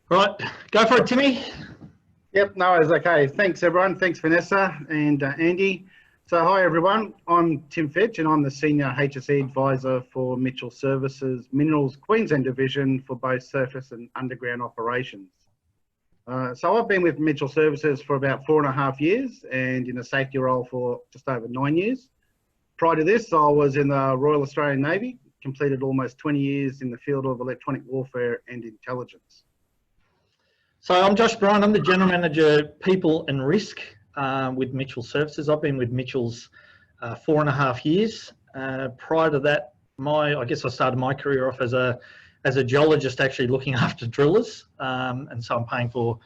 Right, go for it, Timmy. Yep, no, it's okay. Thanks, everyone. Thanks, Vanessa and Andy. So, hi, everyone. I'm Tim Fitch, and I'm the Senior HSE Advisor for Mitchell Services Minerals Queensland Division for both surface and underground operations. So, I've been with Mitchell Services for about 4.5 years and in a safety role for just over 9 years. Prior to this, I was in the Royal Australian Navy, completed almost 20 years in the field of electronic warfare and intelligence. So I'm Josh Bryant. I'm the General Manager, People and Risk with Mitchell Services. I've been with Mitchell's 4.5 years. Prior to that, I guess I started my career off as a geologist, actually looking after drillers, and so I'm paying for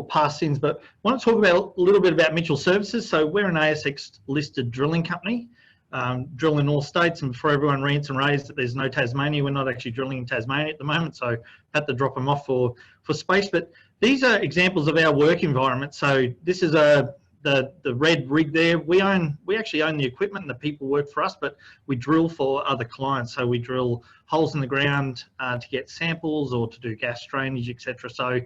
past sins. But I want to talk about a little bit about Mitchell Services. So we're an ASX listed drilling company, drill in all states, and before everyone rants and raves that there's no Tasmania, we're not actually drilling in Tasmania at the moment, so had to drop them off for space. But these are examples of our work environment. So this is the red rig there. We actually own the equipment and the people work for us, but we drill for other clients. So we drill holes in the ground to get samples or to do gas drainage, etc. So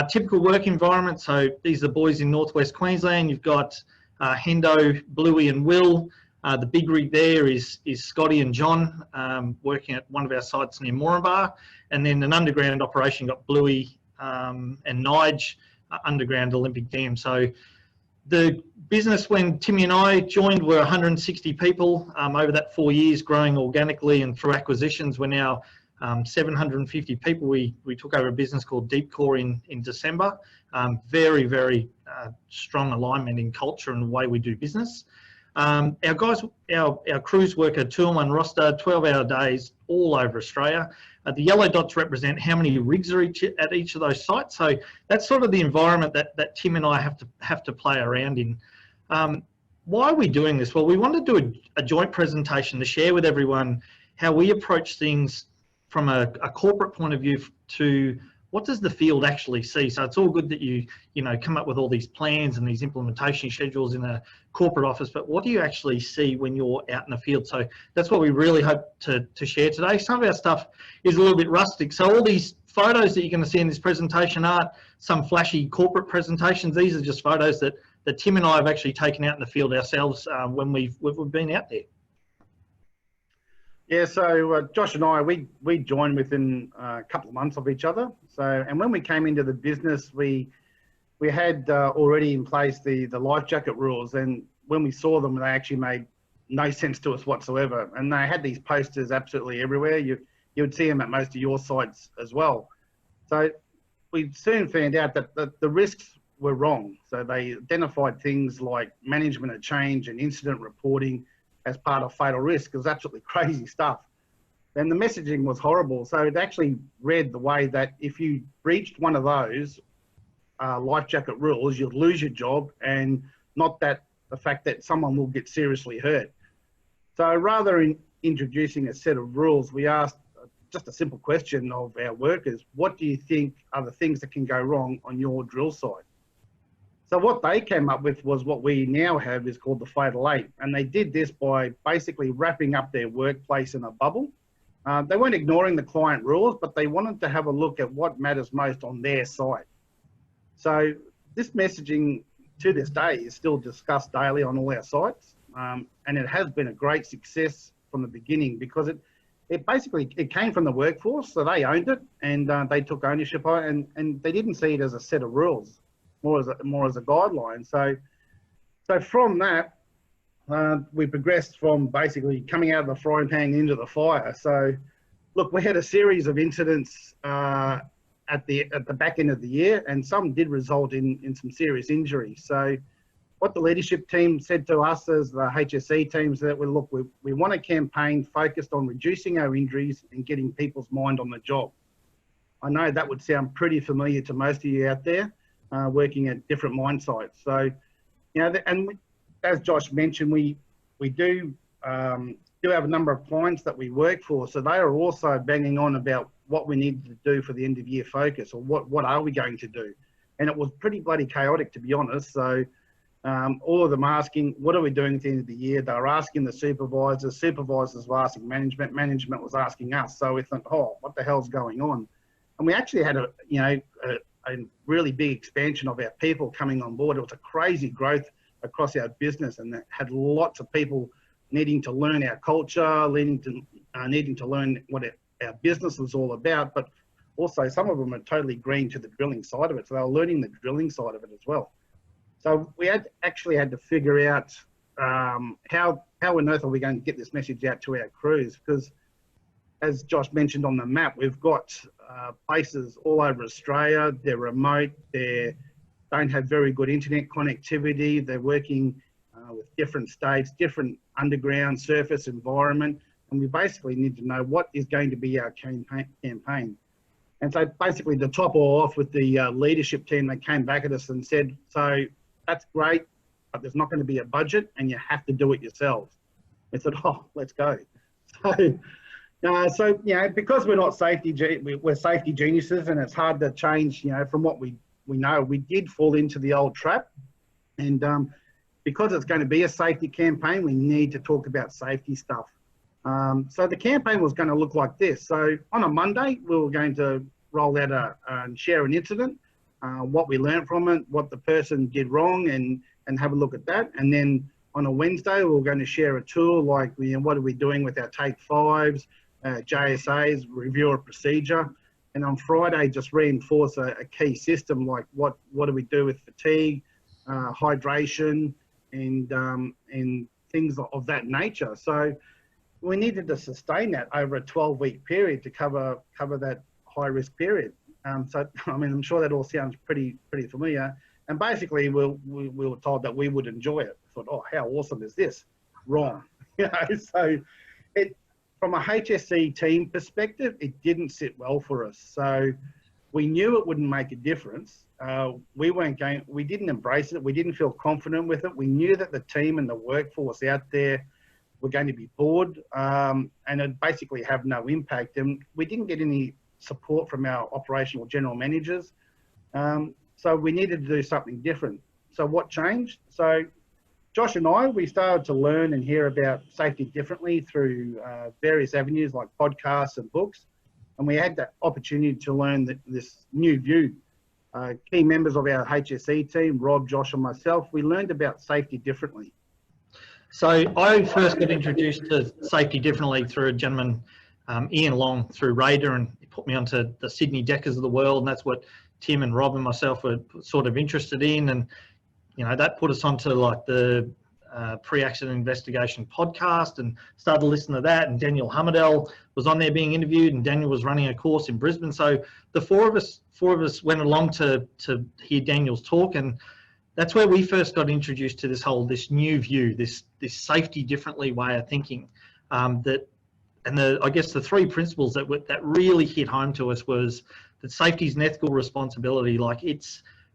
typical work environment. So these are the boys in northwest Queensland. You've got Hendo, Bluey and Will. The big rig there is Scotty and John working at one of our sites near Moranbah. And then an underground operation got Bluey and Nige underground Olympic Dam. So the business when Timmy and I joined were 160 people. Over that 4 years, growing organically and through acquisitions, we're now 750 people. We took over a business called Deepcore in December. Very, very strong alignment in culture and the way we do business. Our crews work a 2-on-1 roster, 12-hour days all over Australia. The yellow dots represent how many rigs are at each of those sites. So that's sort of the environment that Tim and I have to play around in. Why are we doing this? Well, we want to do a joint presentation to share with everyone how we approach things from a corporate point of view to what does the field actually see. So it's all good that you come up with all these plans and these implementation schedules in a corporate office, but what do you actually see when you're out in the field? So that's what we really hope to share today. Some of our stuff is a little bit rustic. So all these photos that you're going to see in this presentation aren't some flashy corporate presentations. These are just photos that Tim and I have actually taken out in the field ourselves when we've been out there. Yeah, so Josh and I, we joined within a couple of months of each other. So, and when we came into the business, we had already in place the life jacket rules, and when we saw them, they actually made no sense to us whatsoever. And they had these posters absolutely everywhere. You would see them at most of your sites as well. So we soon found out that the risks were wrong. So they identified things like management of change and incident reporting as part of fatal risk. It was absolutely crazy stuff. And the messaging was horrible. So it actually read the way that if you breached one of those life jacket rules, you'd lose your job, and not that the fact that someone will get seriously hurt. So rather than introducing a set of rules, we asked just a simple question of our workers: what do you think are the things that can go wrong on your drill site? So what they came up with was what we now have is called the Fatal 8. And they did this by basically wrapping up their workplace in a bubble. They weren't ignoring the client rules, but they wanted to have a look at what matters most on their site. So this messaging to this day is still discussed daily on all our sites. And it has been a great success from the beginning because it basically came from the workforce. So they owned it and they took ownership of it, and they didn't see it as a set of rules. More as a guideline. So from that, we progressed from basically coming out of the frying pan into the fire. So look, we had a series of incidents at the back end of the year, and some did result in some serious injuries. So what the leadership team said to us as the HSE teams that we want a campaign focused on reducing our injuries and getting people's mind on the job. I know that would sound pretty familiar to most of you out there. Working at different mine sites. So, and as Josh mentioned, we do have a number of clients that we work for. So they are also banging on about what we need to do for the end of year focus, or what are we going to do? And it was pretty bloody chaotic, to be honest. So all of them asking, what are we doing at the end of the year? They were asking the supervisors were asking management was asking us. So we thought, oh, what the hell's going on? And we actually had a really big expansion of our people coming on board. It was a crazy growth across our business, and that had lots of people needing to learn our culture, needing to learn what our business was all about. But also, some of them are totally green to the drilling side of it, so they were learning the drilling side of it as well. So we actually had to figure out how on earth are we going to get this message out to our crews, because as Josh mentioned on the map, we've got places all over Australia. They're remote, they don't have very good internet connectivity, they're working with different states, different underground surface environment, and we basically need to know what is going to be our campaign. And so basically, to top all off with the leadership team, they came back at us and said, so that's great, but there's not going to be a budget and you have to do it yourselves. I said, oh, let's go. So you know, because we're not we're safety geniuses, and it's hard to change, you know, from what we know. We did fall into the old trap, and because it's going to be a safety campaign, we need to talk about safety stuff. So the campaign was going to look like this. So on a Monday, we were going to roll out and share an incident, what we learned from it, what the person did wrong, and have a look at that. And then on a Wednesday, we were going to share a tool, like, you know, what are we doing with our take fives, JSAs, review a procedure. And on Friday, just reinforce a key system, like what do we do with fatigue, hydration, and things of that nature. So we needed to sustain that over a 12-week period to cover that high-risk period. So, I mean, I'm sure that all sounds pretty familiar. And basically, we were told that we would enjoy it. I thought, oh, how awesome is this? Wrong. You know, so from a HSE team perspective, it didn't sit well for us. So we knew it wouldn't make a difference. We didn't embrace it. We didn't feel confident with it. We knew that the team and the workforce out there were going to be bored, and it'd basically have no impact. And we didn't get any support from our operational general managers. So we needed to do something different. So what changed? So Josh and we started to learn and hear about safety differently through various avenues like podcasts and books. And we had that opportunity to learn this new view. Key members of our HSE team, Rob, Josh and myself, we learned about safety differently. So I first got introduced to safety differently through a gentleman, Ian Long, through Raider, and he put me onto the Sydney Deckers of the world, and that's what Tim and Rob and myself were sort of interested in. And you know, that put us onto like the pre-accident investigation podcast, and started to listen to that. And Daniel Hamadel was on there being interviewed, and Daniel was running a course in Brisbane. So the four of us went along to hear Daniel's talk, and that's where we first got introduced to this new view, this safety differently way of thinking. I guess the three principles that really hit home to us was that safety is an ethical responsibility. Like,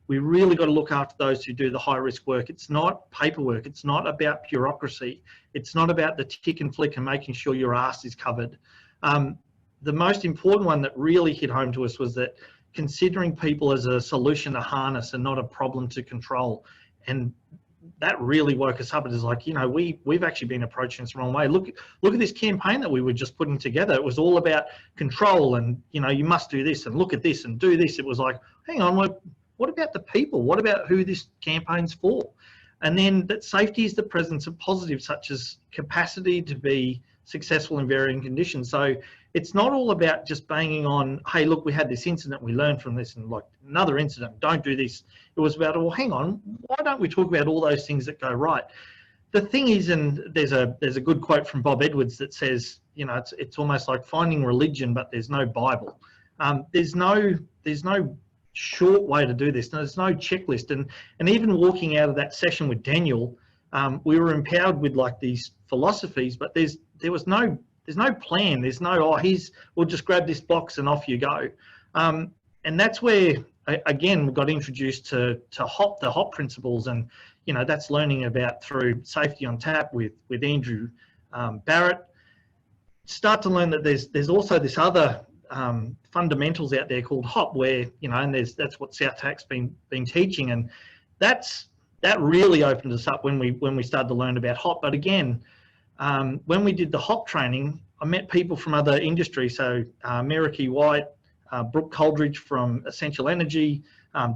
we really got to look after those who do the high risk work. It's not paperwork. It's not about bureaucracy. It's not about the tick and flick and making sure your ass is covered. The most important one that really hit home to us was that considering people as a solution to harness and not a problem to control. And that really woke us up. It is like, you know, we've actually been approaching this the wrong way. Look at this campaign that we were just putting together. It was all about control and, you know, you must do this and look at this and do this. It was like, hang on, what about the people? What about who this campaign's for? And then that safety is the presence of positives such as capacity to be successful in varying conditions. So it's not all about just banging on, hey, look, we had this incident, we learned from this, and like another incident, don't do this. It was about, well, hang on, why don't we talk about all those things that go right? The thing is, and there's a good quote from Bob Edwards that says, you know, it's almost like finding religion, but there's no Bible. There's no short way to do this. There's no checklist. And even walking out of that session with Daniel, we were empowered with like these philosophies, but there was no plan. There's no, we'll just grab this box and off you go. And that's where, again, we got introduced to the HOP principles, and, you know, that's learning about through Safety on Tap with Andrew Barrett. Start to learn that there's also this other fundamentals out there called HOP, where, you know, and that's what South Tac's been teaching, and that really opened us up when we started to learn about HOP. But again, when we did the HOP training, I met people from other industries. So Meriki White, Brooke Coldridge from Essential Energy,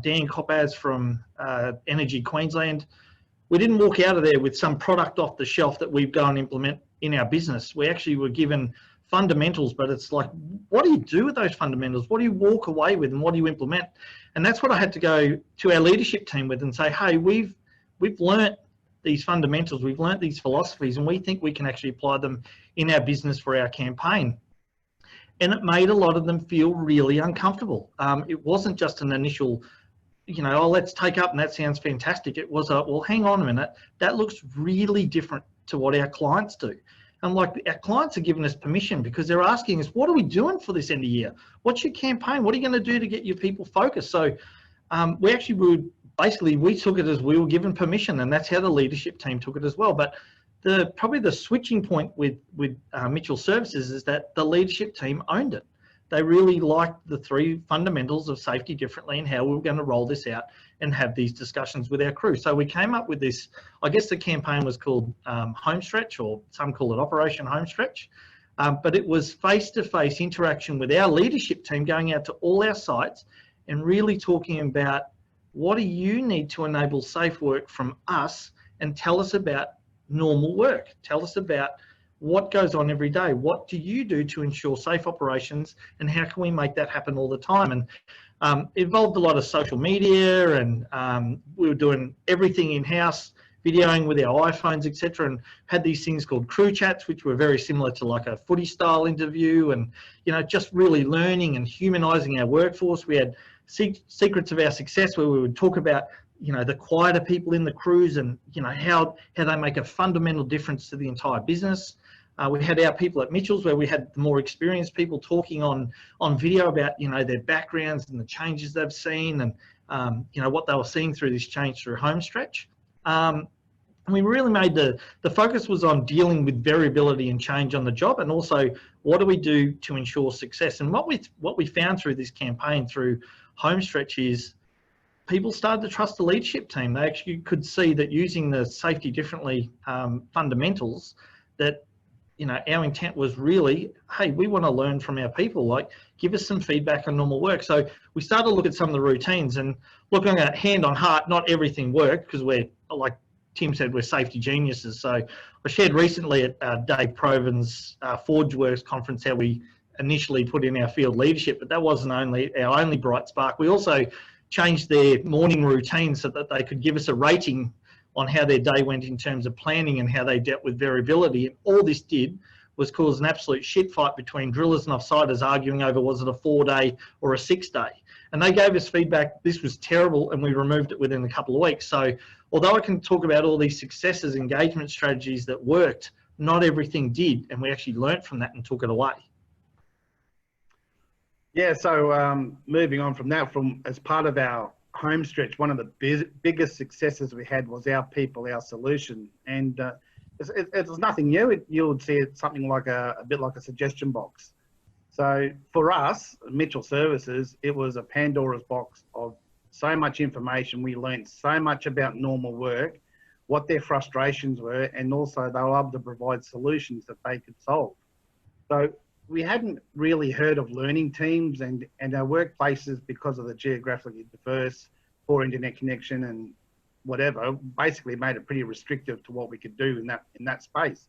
Dan Copaz from Energy Queensland. We didn't walk out of there with some product off the shelf that we've gone and implement in our business. We actually were given fundamentals, but it's like, what do you do with those fundamentals? What do you walk away with, and what do you implement? And that's what I had to go to our leadership team with and say, hey, we've learnt these fundamentals, we've learnt these philosophies, and we think we can actually apply them in our business for our campaign. And it made a lot of them feel really uncomfortable. It wasn't just an initial, you know, oh, let's take up and that sounds fantastic. It was a, well, hang on a minute, that looks really different to what our clients do. And like, our clients are giving us permission because they're asking us, what are we doing for this end of year? What's your campaign? What are you going to do to get your people focused? So we took it as we were given permission, and that's how the leadership team took it as well. But probably the switching point with Mitchell Services is that the leadership team owned it. They really liked the 3 fundamentals of safety differently and how we were going to roll this out and have these discussions with our crew. So we came up with this, I guess the campaign was called Homestretch, or some call it Operation Homestretch. But it was face-to-face interaction with our leadership team going out to all our sites and really talking about, what do you need to enable safe work from us, and tell us about normal work. Tell us about what goes on every day. What do you do to ensure safe operations, and how can we make that happen all the time? And it involved a lot of social media, and we were doing everything in-house, videoing with our iPhones, etc., and had these things called crew chats, which were very similar to like a footy style interview, and, you know, just really learning and humanizing our workforce. We had secrets of our success, where we would talk about, you know, the quieter people in the crews, and, you know, how they make a fundamental difference to the entire business. We had our people at Mitchell's, where we had the more experienced people talking on video about, you know, their backgrounds and the changes they've seen, and you know, what they were seeing through this change through Homestretch. And we really made the focus was on dealing with variability and change on the job, and also what do we do to ensure success. And what we found through this campaign through Homestretch is people started to trust the leadership team. They actually could see that using the safety differently fundamentals, that, you know, our intent was really, hey, we want to learn from our people, like, give us some feedback on normal work. So we started to look at some of the routines, and looking at hand on heart, not everything worked, because we're, like Tim said, we're safety geniuses. So I shared recently at Dave Proven's ForgeWorks conference how we initially put in our field leadership, but that wasn't our only bright spark. We also changed their morning routine so that they could give us a rating on how their day went in terms of planning and how they dealt with variability. And all this did was cause an absolute shit fight between drillers and offsiders, arguing over, was it a 4-day or a 6-day? And they gave us feedback, this was terrible, and we removed it within a couple of weeks. So although I can talk about all these successes, engagement strategies that worked, not everything did, and we actually learnt from that and took it away. Yeah, so moving on from that, as part of our Homestretch, one of the biggest successes we had was our people, our solution. And it's nothing new. You would see it something like a bit like a suggestion box. So for us, Mitchell Services, it was a Pandora's box of so much information. We learned so much about normal work, what their frustrations were, and also they were able to provide solutions that they could solve. So we hadn't really heard of learning teams, and our workplaces, because of the geographically diverse, poor internet connection and whatever, basically made it pretty restrictive to what we could do in that space.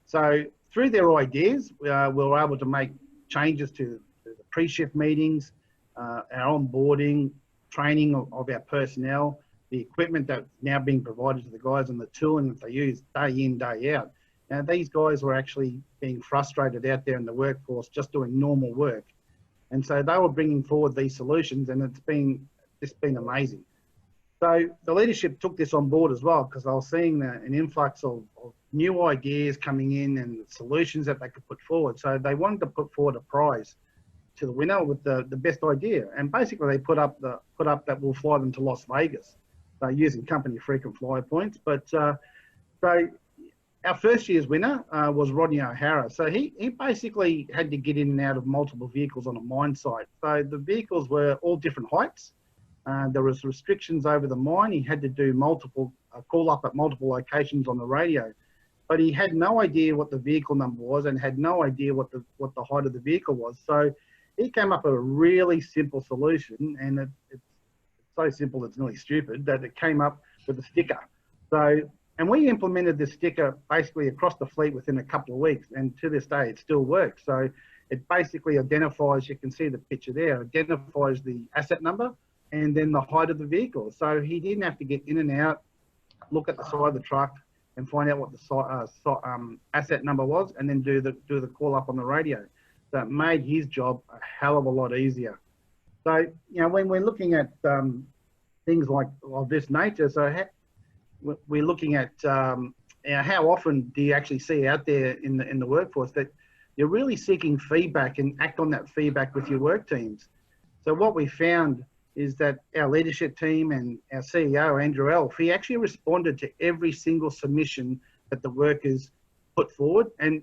So through their ideas, we were able to make changes to the pre-shift meetings, our onboarding, training of our personnel, the equipment that's now being provided to the guys, and the tooling that they use day in, day out. Now, these guys were actually being frustrated out there in the workforce just doing normal work. And so they were bringing forward these solutions, and it's been amazing. So the leadership took this on board as well, because they were seeing an influx of new ideas coming in and solutions that they could put forward. So they wanted to put forward a prize to the winner with the best idea. And basically they put up that we'll fly them to Las Vegas. So using company frequent flyer points. But so our first year's winner was Rodney O'Hara. So he basically had to get in and out of multiple vehicles on a mine site. So the vehicles were all different heights. There was restrictions over the mine. He had to do multiple call up at multiple locations on the radio, but he had no idea what the vehicle number was and had no idea what the height of the vehicle was. So he came up with a really simple solution, and it's so simple it's nearly stupid, that it came up with a sticker. So, and we implemented this sticker basically across the fleet within a couple of weeks, and to this day it still works. So it basically identifies, you can see the picture there, identifies the asset number and then the height of the vehicle. So he didn't have to get in and out, look at the side of the truck and find out what the asset number was, and then do the call up on the radio. So it made his job a hell of a lot easier. So, you know, when we're looking at things like of this nature, so we're looking at you know, how often do you actually see out there in the workforce that you're really seeking feedback and act on that feedback with your work teams. So what we found is that our leadership team and our CEO, Andrew Elf, he actually responded to every single submission that the workers put forward, and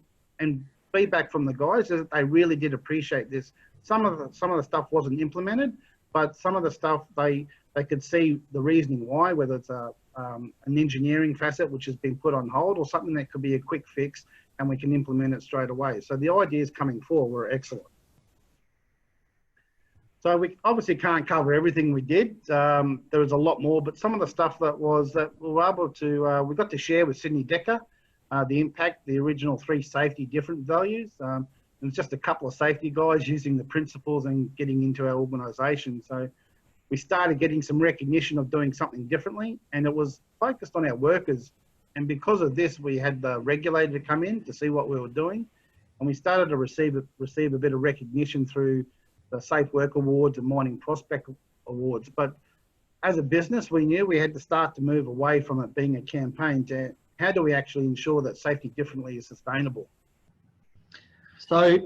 feedback from the guys is that they really did appreciate this. Some of the stuff wasn't implemented, but some of the stuff they could see the reasoning why, whether it's an engineering facet which has been put on hold, or something that could be a quick fix and we can implement it straight away. So the ideas coming forward were excellent. So we obviously can't cover everything we did. There was a lot more, but some of the stuff that we were able to, we got to share with Sydney Decker, the impact, the original 3 safety different values. It was just a couple of safety guys using the principles and getting into our organisation. So we started getting some recognition of doing something differently, and it was focused on our workers. And because of this, we had the regulator come in to see what we were doing, and we started to receive a bit of recognition through the Safe Work Awards and Mining Prospect Awards. But as a business, we knew we had to start to move away from it being a campaign to how do we actually ensure that safety differently is sustainable. So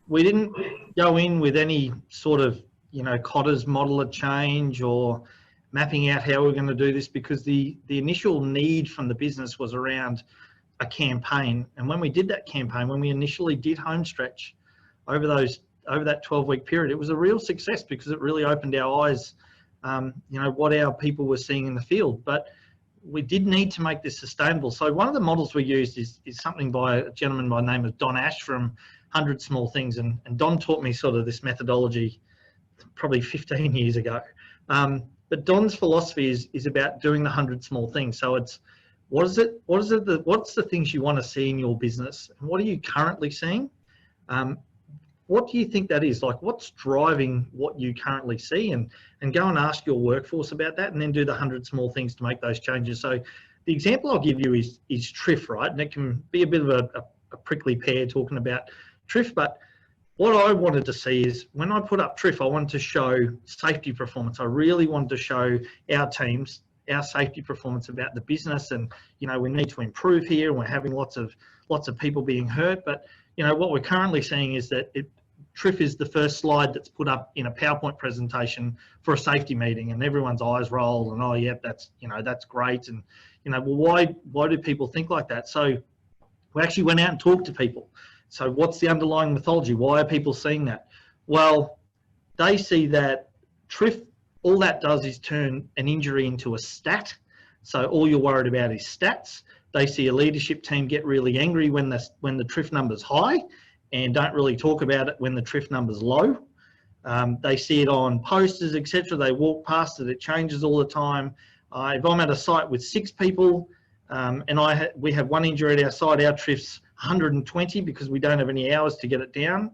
we didn't go in with any sort of, you know, Cotter's model of change or mapping out how we're going to do this, because the initial need from the business was around a campaign. And when we did that campaign, when we initially did Homestretch over that 12-week period, it was a real success because it really opened our eyes, you know, what our people were seeing in the field. But we did need to make this sustainable. So one of the models we used is something by a gentleman by the name of Don Ash from 100 Small Things. And Don taught me sort of this methodology probably 15 years ago. But Don's philosophy is about doing the 100 small things. So it's, what's the things you want to see in your business? And what are you currently seeing? What do you think that is? Like, what's driving what you currently see? And go and ask your workforce about that, and then do the 100 small things to make those changes. So the example I'll give you is TRIF, right? And it can be a bit of a prickly pear talking about TRIF, but what I wanted to see is when I put up TRIF, I wanted to show safety performance. I really wanted to show our teams, our safety performance about the business, and, you know, we need to improve here, and we're having lots of people being hurt. But, you know, what we're currently seeing is that TRIF is the first slide that's put up in a PowerPoint presentation for a safety meeting, and everyone's eyes roll and, oh, yep, that's, you know, that's great. And, you know, well, why do people think like that? So we actually went out and talked to people. So what's the underlying mythology? Why are people seeing that? Well, they see that TRIF, all that does is turn an injury into a stat. So all you're worried about is stats. They see a leadership team get really angry when the TRIF number's high, and don't really talk about it when the TRIF number's low. They see it on posters, etc. They walk past it, it changes all the time. If I'm at a site with 6 people and we have 1 injury at our site, our TRIF's 120 because we don't have any hours to get it down.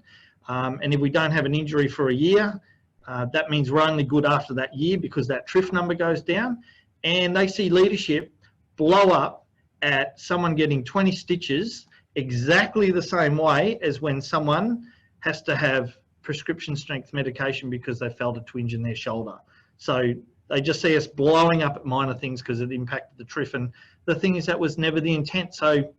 And if we don't have an injury for a year, that means we're only good after that year because that TRIF number goes down. And they see leadership blow up at someone getting 20 stitches exactly the same way as when someone has to have prescription strength medication because they felt a twinge in their shoulder. So they just see us blowing up at minor things because it impacted the TRIF. And the thing is, that was never the intent. So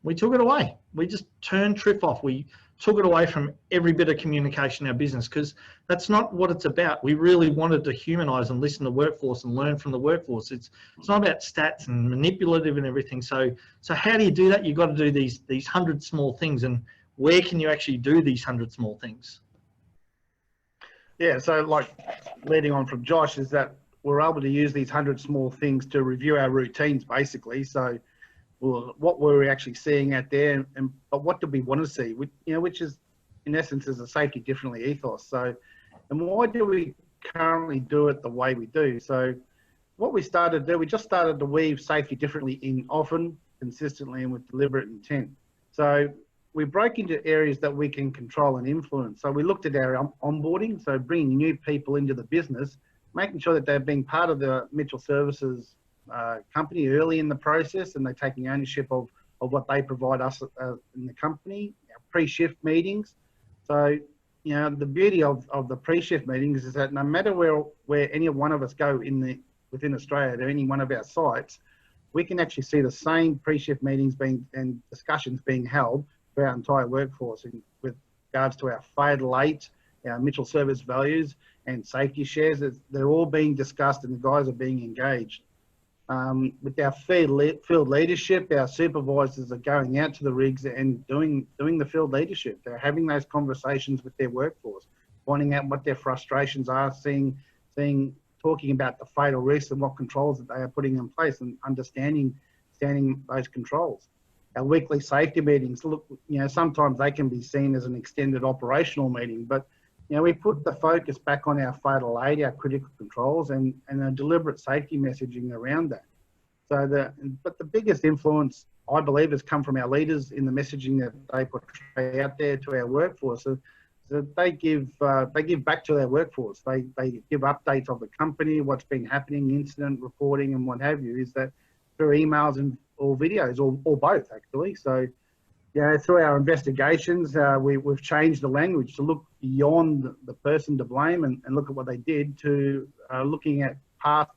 we took it away. We just turned TRIF off. We took it away from every bit of communication in our business because that's not what it's about. We really wanted to humanise and listen to the workforce and learn from the workforce. It's not about stats and manipulative and everything. So how do you do that? You've got to do these 100 small things. And where can you actually do these 100 small things? Yeah, so like leading on from Josh is that we're able to use these 100 small things to review our routines, basically. So well, what were we actually seeing out there, but what did we want to see? You know, which is in essence is a safety differently ethos. So, and why do we currently do it the way we do? So what we started to do, we just started to weave safety differently in often, consistently, and with deliberate intent. So we broke into areas that we can control and influence. So we looked at our onboarding, so bringing new people into the business, making sure that they're being part of the Mitchell Services company early in the process, and they're taking ownership of what they provide us in the company, our pre-shift meetings. So, you know, the beauty of the pre-shift meetings is that no matter where any one of us go within Australia to any one of our sites, we can actually see the same pre-shift meetings and discussions being held for our entire workforce with regards to our fatal 8, our Mitchell Service values and safety shares. They're all being discussed and the guys are being engaged. With our field leadership, our supervisors are going out to the rigs and doing the field leadership. They're having those conversations with their workforce, finding out what their frustrations are, talking about the fatal risks and what controls that they are putting in place, and understanding those controls. Our weekly safety meetings, look, you know, sometimes they can be seen as an extended operational meeting, but you know, we put the focus back on our fatal 8, our critical controls, and a deliberate safety messaging around that. So but the biggest influence, I believe, has come from our leaders in the messaging that they portray out there to our workforce. So they give back to their workforce. They give updates of the company, what's been happening, incident reporting, and what have you. Is that through emails or videos, or both actually. So, yeah, through our investigations, we've changed the language to look beyond the person to blame and look at what they did, to looking at path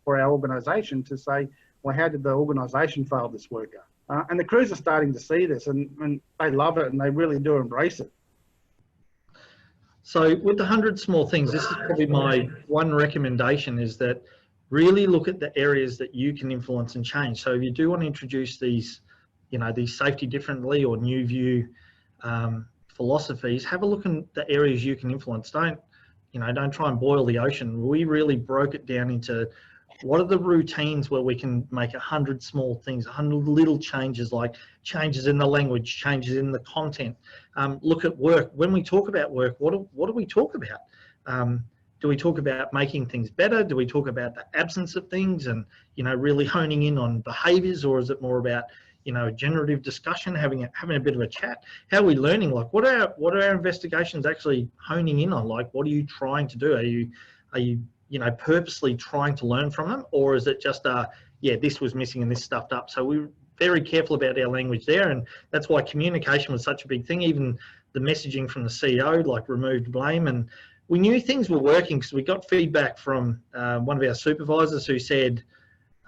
for our organisation to say, well, how did the organisation fail this worker? And the crews are starting to see this, and they love it, and they really do embrace it. So with the 100 small things, this is probably my one recommendation, is that really look at the areas that you can influence and change. So if you do want to introduce these, you know, these safety differently or new view philosophies, have a look in the areas you can influence. Don't try and boil the ocean. We really broke it down into what are the routines where we can make 100 small things, 100 little changes, like changes in the language, changes in the content. Look at work. When we talk about work, what do we talk about? Do we talk about making things better? Do we talk about the absence of things and, you know, really honing in on behaviours, or is it more about, you know, generative discussion, having a bit of a chat? How are we learning? Like, what are our investigations actually honing in on? Like, what are you trying to do? Are you purposely trying to learn from them, or is it just yeah, this was missing and this stuffed up? So we're very careful about our language there, and that's why communication was such a big thing. Even the messaging from the CEO, like, removed blame, and we knew things were working because we got feedback from one of our supervisors who said,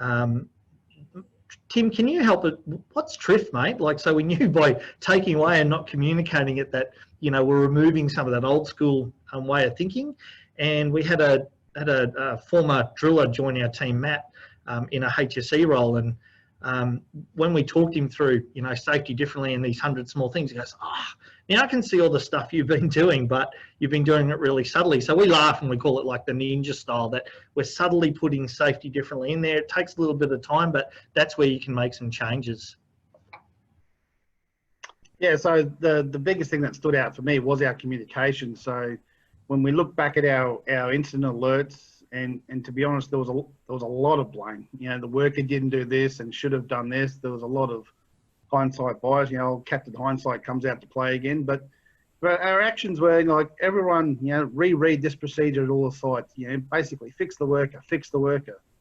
Tim, can you help it? What's TRIF, mate? Like, so we knew by taking away and not communicating it that, you know, we're removing some of that old school way of thinking. And we had a former driller join our team, Matt, in a HSE role, and when we talked him through, you know, safety differently and these 100 small things, he goes, now I can see all the stuff you've been doing, but you've been doing it really subtly. So we laugh and we call it like the ninja style, that we're subtly putting safety differently in there. It takes a little bit of time, but that's where you can make some changes. Yeah, so the biggest thing that stood out for me was our communication. So when we look back at our incident alerts, and to be honest, there was a lot of blame. You know, the worker didn't do this and should have done this. There was a lot of hindsight bias. You know, Captain Hindsight comes out to play again. But our actions were like, everyone, you know, reread this procedure at all the sites. You know, basically fix the worker.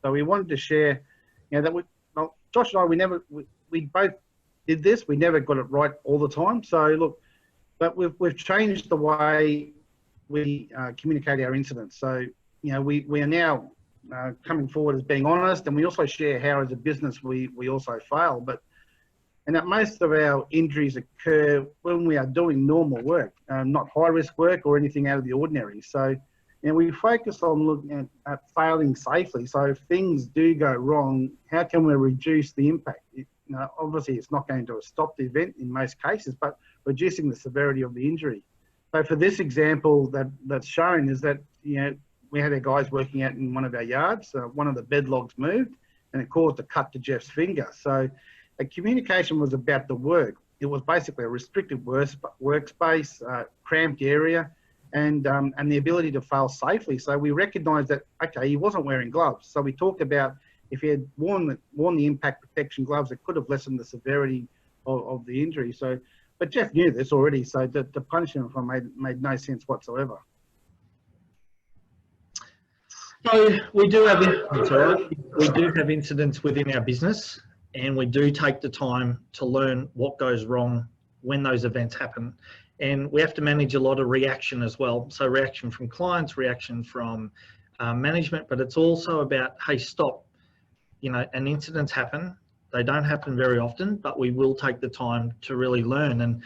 So we wanted to share, you know, that Josh and I, we both did this. We never got it right all the time. So look, but we've changed the way we communicate our incidents. So, you know, we are now coming forward as being honest, and we also share how as a business we also fail. And that most of our injuries occur when we are doing normal work, not high risk work or anything out of the ordinary. So, you know, we focus on looking at failing safely. So if things do go wrong, how can we reduce the impact? You know, obviously it's not going to stop the event in most cases, but reducing the severity of the injury. So for this example that's shown is that, you know, we had our guys working out in one of our yards. One of the bed logs moved and it caused a cut to Jeff's finger. So the communication was about the work. it was basically a restricted workspace, cramped area, and the ability to fail safely. So we recognised that, okay, he wasn't wearing gloves. So we talked about if he had worn the impact protection gloves, it could have lessened the severity of the injury. So, but Jeff knew this already, so to punish him for made no sense whatsoever. So we do have incidents, right? We do have incidents within our business, and we do take the time to learn what goes wrong when those events happen. And we have to manage a lot of reaction as well. So reaction from clients, reaction from management, but it's also about, hey, stop. You know, and incidents happen. They don't happen very often, but we will take the time to really learn. And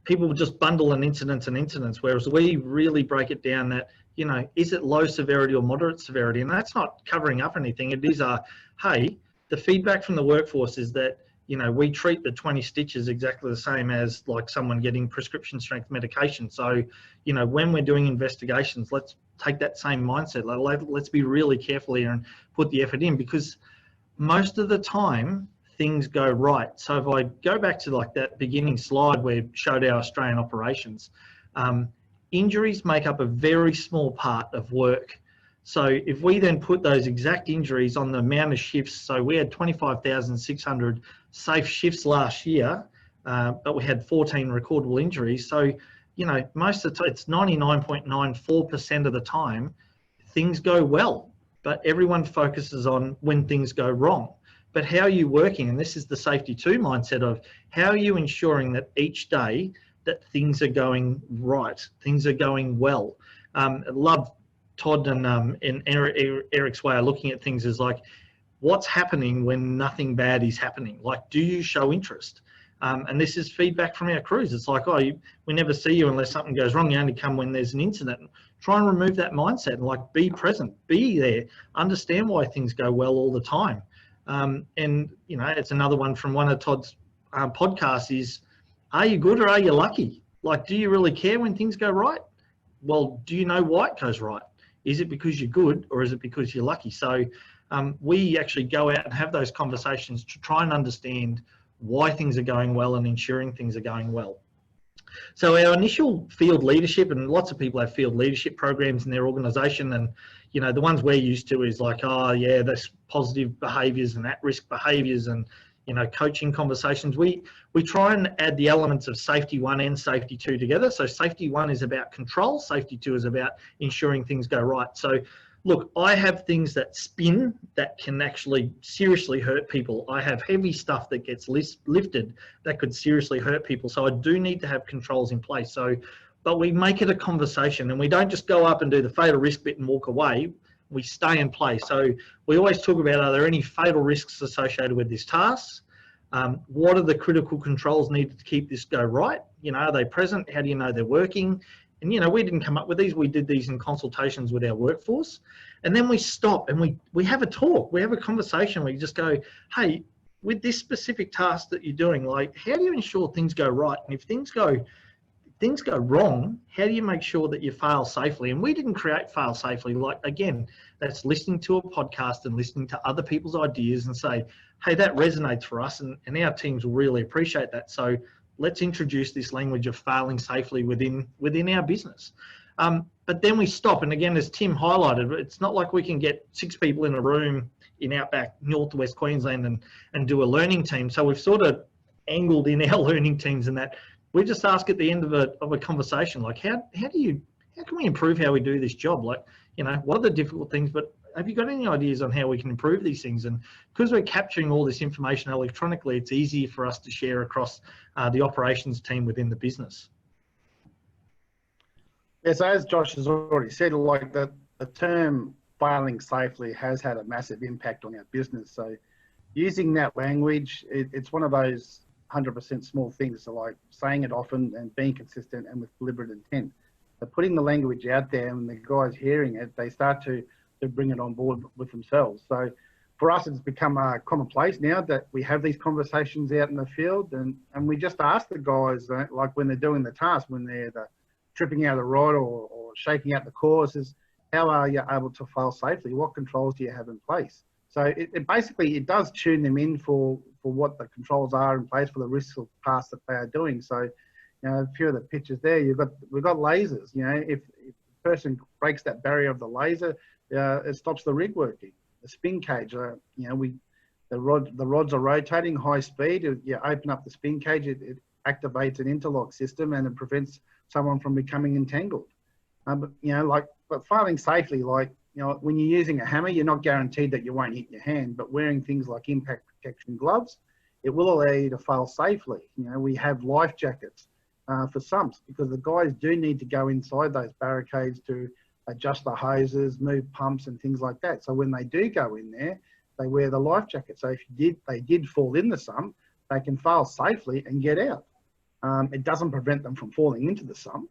people will just bundle an incidents and incidents, whereas we really break it down that, you know, is it low severity or moderate severity? And that's not covering up anything. It is hey, the feedback from the workforce is that, you know, we treat the 20 stitches exactly the same as like someone getting prescription strength medication. So, you know, when we're doing investigations, let's take that same mindset. Let's be really careful here and put the effort in, because most of the time things go right. So if I go back to like that beginning slide where it showed our Australian operations, injuries make up a very small part of work. So if we then put those exact injuries on the amount of shifts, so we had 25,600 safe shifts last year, but we had 14 recordable injuries. So, you know, most of the time, it's 99.94% of the time, things go well, but everyone focuses on when things go wrong. But how are you working? And this is the safety 2 mindset of how are you ensuring that each day that things are going right, things are going well. I love Todd and Eric's way of looking at things is like, what's happening when nothing bad is happening? Like, do you show interest? And this is feedback from our crews. It's like, oh, we never see you unless something goes wrong. You only come when there's an incident. Try and remove that mindset and like be present, be there, understand why things go well all the time. And, you know, it's another one from one of Todd's podcasts is, are you good or are you lucky? Like, do you really care when things go right? Well, do you know why it goes right? Is it because you're good or is it because you're lucky? So we actually go out and have those conversations to try and understand why things are going well and ensuring things are going well. So our initial field leadership, and lots of people have field leadership programs in their organisation, and you know the ones we're used to is like, oh yeah, there's positive behaviours and at-risk behaviours, and you know coaching conversations. We try and add the elements of safety 1 and safety 2 together. So safety 1 is about control, safety 2 is about ensuring things go right. So look, I have things that spin that can actually seriously hurt people. I have heavy stuff that gets lifted that could seriously hurt people. So I do need to have controls in place. So, but we make it a conversation and we don't just go up and do the fatal risk bit and walk away. We stay in place. So we always talk about, are there any fatal risks associated with this task? What are the critical controls needed to keep this go right? You know, are they present? How do you know they're working? And, you know, we didn't come up with these. We did these in consultations with our workforce. And then we stop and we have a talk. We have a conversation. We just go, hey, with this specific task that you're doing, like, how do you ensure things go right? And if things go wrong, how do you make sure that you fail safely? And we didn't create fail safely. Like, again, that's listening to a podcast and listening to other people's ideas and say, hey, that resonates for us. And our teams will really appreciate that. So let's introduce this language of failing safely within our business. But then we stop. And again, as Tim highlighted, it's not like we can get 6 people in a room in outback Northwest Queensland and do a learning team. So we've sort of angled in our learning teams in that we just ask at the end of a conversation, like, how can we improve how we do this job? Like, you know, what are the difficult things, but have you got any ideas on how we can improve these things? And because we're capturing all this information electronically, it's easy for us to share across the operations team within the business. Yes, as Josh has already said, like the term failing safely has had a massive impact on our business. So using that language, it's one of those 100% small things. So like saying it often and being consistent and with deliberate intent. So putting the language out there and the guys hearing it, they start to bring it on board with themselves. So for us, it's become commonplace now that we have these conversations out in the field and we just ask the guys, like when they're doing the task, when they're tripping out of the rod or shaking out the course, is how are you able to fail safely? What controls do you have in place? So it basically does tune them in for for what the controls are in place for the risks of pass that they are doing. So, a few of the pictures there, we've got lasers. If the person breaks that barrier of the laser, it stops the rig working. The spin cage, the rods are rotating high speed. You open up the spin cage, it activates an interlock system and it prevents someone from becoming entangled. But filing safely, when you're using a hammer, you're not guaranteed that you won't hit your hand, but wearing things like impact protection gloves, it will allow you to file safely. We have life jackets for sumps because the guys do need to go inside those barricades to adjust the hoses, move pumps and things like that. So when they do go in there, they wear the life jacket. So if they did fall in the sump, they can file safely and get out. It doesn't prevent them from falling into the sump.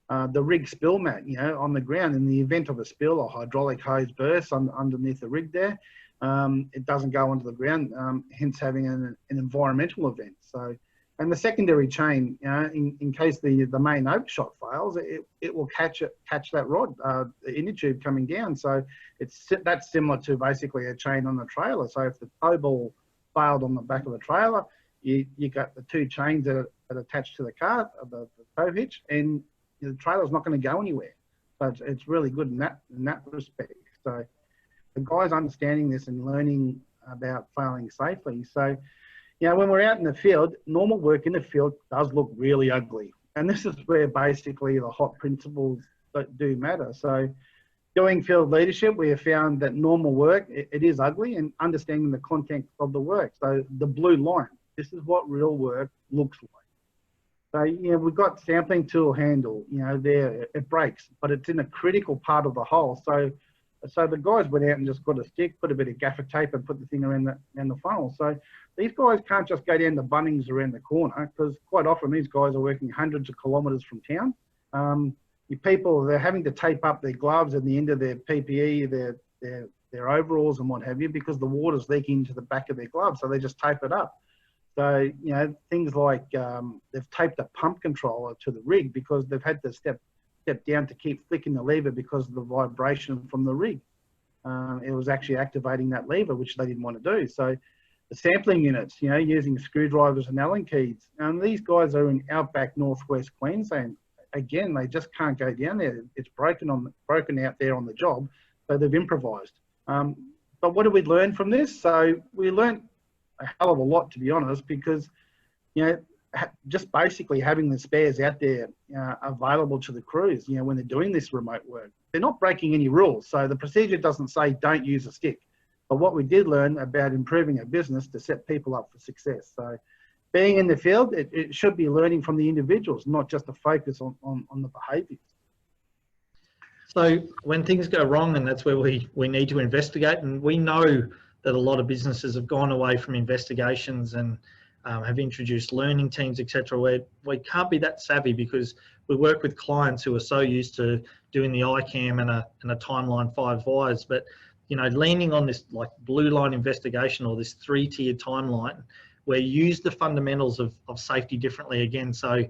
The rig spill mat, on the ground, in the event of a spill or hydraulic hose burst underneath the rig there, it doesn't go onto the ground, hence having an environmental event. So, and the secondary chain, in case the main overshot fails, it will catch that rod, the inner tube coming down. So that's similar to basically a chain on the trailer. So if the tow ball failed on the back of the trailer, you got the two chains that are attached to the car, the tow hitch, and the trailer's not going to go anywhere. So it's really good in that respect. So the guys understanding this and learning about failing safely. So, when we're out in the field, normal work in the field does look really ugly. And this is where basically the hot principles that do matter. So doing field leadership, we have found that normal work, it is ugly, and understanding the content of the work. So the blue line, this is what real work looks like. So, we've got sampling tool handle, there, it breaks, but it's in a critical part of the hole. So the guys went out and just got a stick, put a bit of gaffer tape and put the thing around the funnel. So these guys can't just go down to Bunnings around the corner, because quite often these guys are working hundreds of kilometres from town. They're having to tape up their gloves at the end of their PPE, their overalls and what have you, because the water's leaking into the back of their gloves. So they just tape it up. So, things like they've taped a pump controller to the rig because they've had to step down to keep flicking the lever because of the vibration from the rig. It was actually activating that lever, which they didn't want to do. So the sampling units, using screwdrivers and Allen keys. These guys are in outback northwest Queensland. Again, they just can't go down there. It's broken out there on the job, so they've improvised. But what did we learn from this? So we learned a hell of a lot, to be honest, because just basically having the spares out there available to the crews, when they're doing this remote work, they're not breaking any rules. So the procedure doesn't say don't use a stick. But what we did learn about improving a business to set people up for success. So being in the field, it should be learning from the individuals, not just a focus on the behaviours. So when things go wrong, and that's where we need to investigate, and we know that a lot of businesses have gone away from investigations and have introduced learning teams, etc. Where we can't be that savvy because we work with clients who are so used to doing the ICAM and a timeline 5 whys, but leaning on this like blue line investigation or this 3-tier timeline where you use the fundamentals of safety differently again. So,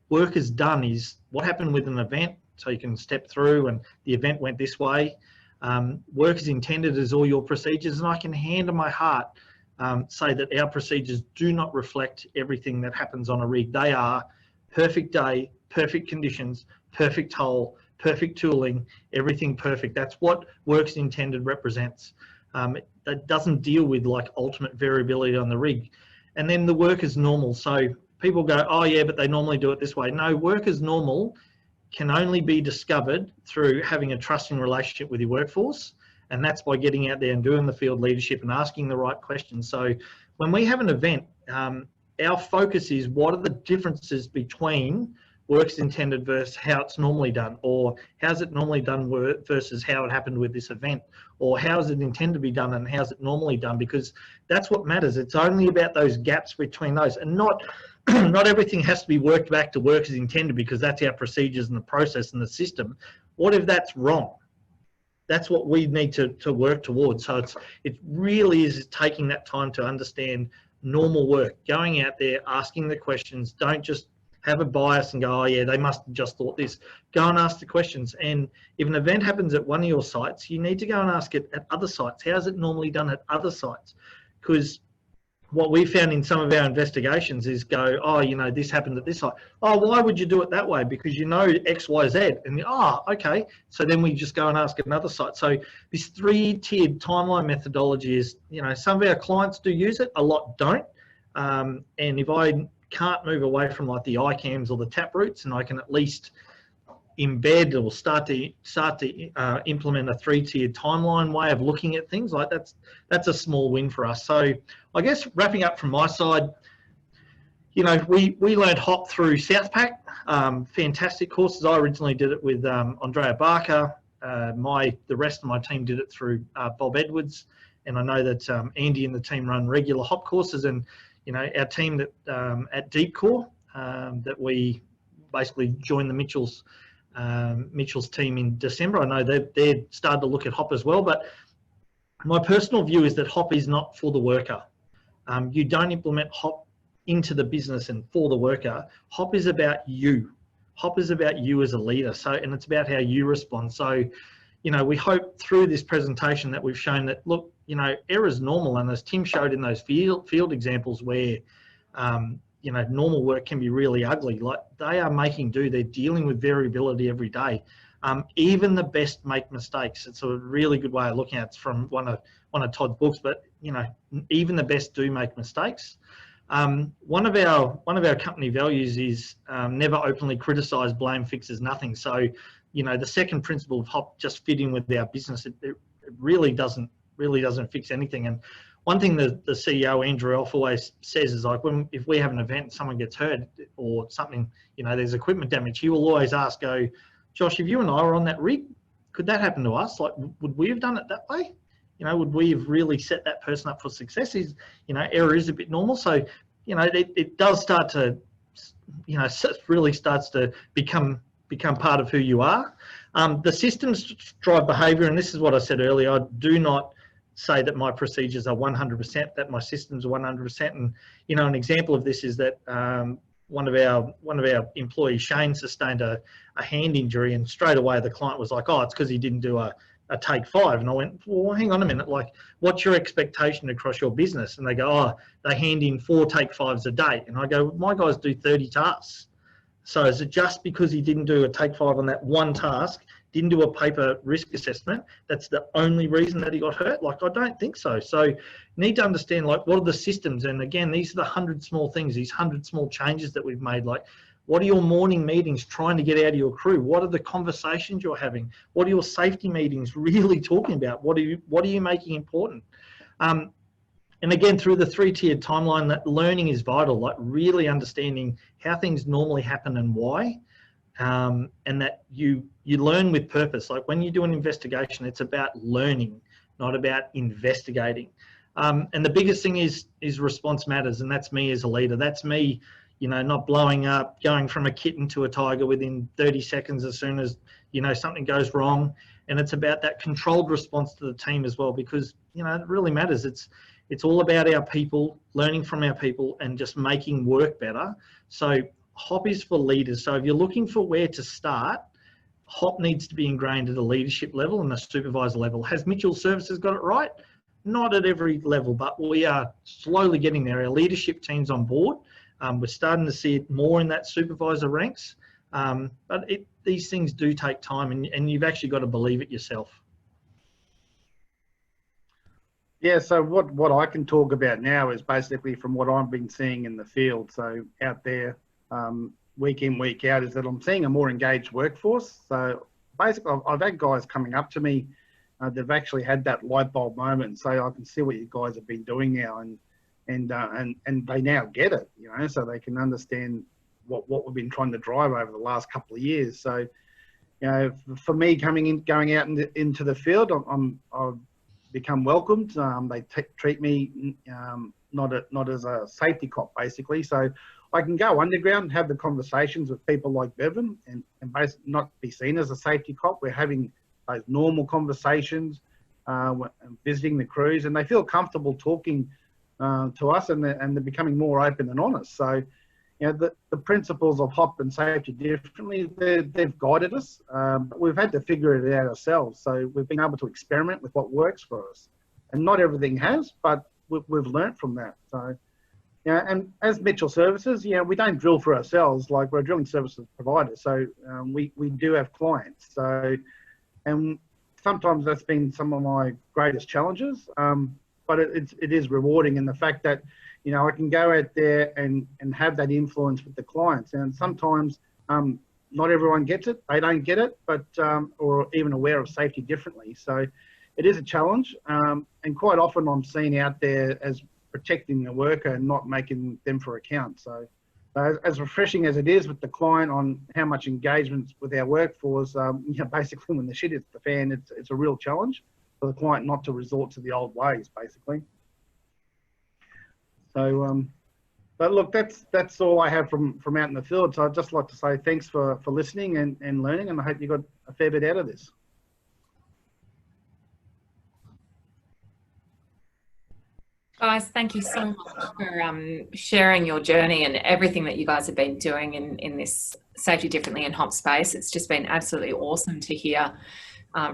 work is done is what happened with an event, so you can step through and the event went this way. Work is intended as all your procedures, and I can hand on my heart say that our procedures do not reflect everything that happens on a rig. They are perfect day, perfect conditions, perfect hole, perfect tooling, everything perfect. That's what work's intended represents. That doesn't deal with like ultimate variability on the rig. And then the work is normal. So people go, oh yeah, but they normally do it this way. No, work is normal can only be discovered through having a trusting relationship with your workforce. And that's by getting out there and doing the field leadership and asking the right questions. So when we have an event, our focus is what are the differences between work's intended versus how it's normally done, or how's it normally done versus how it happened with this event, or how is it intended to be done and how's it normally done, because that's what matters. It's only about those gaps between those, and not everything has to be worked back to work as intended because that's our procedures and the process and the system. What if that's wrong? That's what we need to work towards. So it really is taking that time to understand normal work, going out there, asking the questions. Don't just have a bias and go, oh yeah, they must have just thought this. Go and ask the questions. And if an event happens at one of your sites, you need to go and ask it at other sites. How's it normally done at other sites? Because what we found in some of our investigations is go, oh, you know, this happened at this site. Oh, why would you do it that way? Because you know X, Y, Z. And okay. So then we just go and ask another site. So this 3-tiered timeline methodology is, you know, some of our clients do use it, a lot don't. And if I can't move away from like the ICAMs or the tap routes, and I can at least embed or start to implement a 3-tiered timeline way of looking at things, like that's a small win for us. So I guess wrapping up from my side, you know, we learned HOP through Southpack, fantastic courses. I originally did it with Andrea Barker. The rest of my team did it through Bob Edwards, and I know that Andy and the team run regular HOP courses. And you know, our team that at Deep Core that we basically joined the Mitchell's team in December. I know they've started to look at HOP as well, but my personal view is that HOP is not for the worker. You don't implement HOP into the business and for the worker. HOP is about you. HOP is about you as a leader. So, and it's about how you respond. So, you know, we hope through this presentation that we've shown that, look, you know, error is normal. And as Tim showed in those field examples where, you know, normal work can be really ugly. Like they are making do. They're dealing with variability every day. Even the best make mistakes. It's a really good way of looking at it. It's from one of Todd's books. But you know, even the best do make mistakes. One of our company values is never openly criticise, blame, fixes nothing. So, you know, the second principle of HOP just fit in with our business. It really doesn't fix anything. And one thing that the CEO, Andrew Elf, always says is like, if we have an event and someone gets hurt or something, you know, there's equipment damage, he will always ask, Josh, if you and I were on that rig, could that happen to us? Like, would we have done it that way? You know, would we have really set that person up for success? You know, error is a bit normal. So, you know, it does start to, you know, really starts to become part of who you are. The systems drive behaviour, and this is what I said earlier. I do not say that my procedures are 100%, that my systems are 100%. And you know, an example of this is that one of our employees, Shane, sustained a hand injury, and straight away the client was like, "Oh, it's because he didn't do a take 5." And I went, "Well, hang on a minute. Like, what's your expectation across your business?" And they go, "Oh, they hand in 4 take 5s a day." And I go, "My guys do 30 tasks. So is it just because he didn't do a take 5 on that one task, didn't do a paper risk assessment, that's the only reason that he got hurt?" Like, I don't think so. So you need to understand, like, what are the systems? And again, these are the 100 small things, these 100 small changes that we've made. Like, what are your morning meetings trying to get out of your crew? What are the conversations you're having? What are your safety meetings really talking about? What are you making important? And again, through the 3-tiered timeline, that learning is vital, like really understanding how things normally happen and why. And that you learn with purpose. Like when you do an investigation, it's about learning, not about investigating. And the biggest thing is response matters, and that's me as a leader. That's me, you know, not blowing up, going from a kitten to a tiger within 30 seconds as soon as, you know, something goes wrong. And it's about that controlled response to the team as well, because, you know, it really matters. It's all about our people, learning from our people, and just making work better. So HOP is for leaders. So if you're looking for where to start, HOP needs to be ingrained at a leadership level and a supervisor level. Has Mitchell Services got it right? Not at every level, but we are slowly getting there. Our leadership team's on board. We're starting to see it more in that supervisor ranks. But these things do take time, and you've actually got to believe it yourself. Yeah, so what I can talk about now is basically from what I've been seeing in the field. So out there, week in, week out, is that I'm seeing a more engaged workforce. So basically, I've had guys coming up to me. They've actually had that light bulb moment. So I can see what you guys have been doing now, and they now get it, you know, so they can understand what we've been trying to drive over the last couple of years. So, you know, for me going out into the field, I've become welcomed. They treat me not as a safety cop, basically. So I can go underground and have the conversations with people like Bevan and basically not be seen as a safety cop. We're having those normal conversations, visiting the crews, and they feel comfortable talking to us, and they're becoming more open and honest. So, you know, the principles of HOP and safety differently, they've guided us, but we've had to figure it out ourselves. So we've been able to experiment with what works for us. And not everything has, but we've learnt from that. So, yeah, and as Mitchell Services, we don't drill for ourselves. Like, we're a drilling services provider, so we do have clients. So, and sometimes that's been some of my greatest challenges. But it is rewarding in the fact that, I can go out there and have that influence with the clients. And sometimes not everyone gets it. They don't get it, but or even aware of safety differently. So it is a challenge. And quite often I'm seen out there as protecting the worker and not making them for account. So as refreshing as it is with the client on how much engagement with our workforce, basically when the shit hits the fan, it's a real challenge for the client not to resort to the old ways, basically. So, but look, that's all I have from out in the field. So I'd just like to say thanks for listening and learning, and I hope you got a fair bit out of this. Guys, thank you so much for sharing your journey and everything that you guys have been doing in this Safety Differently in HOP space. It's just been absolutely awesome to hear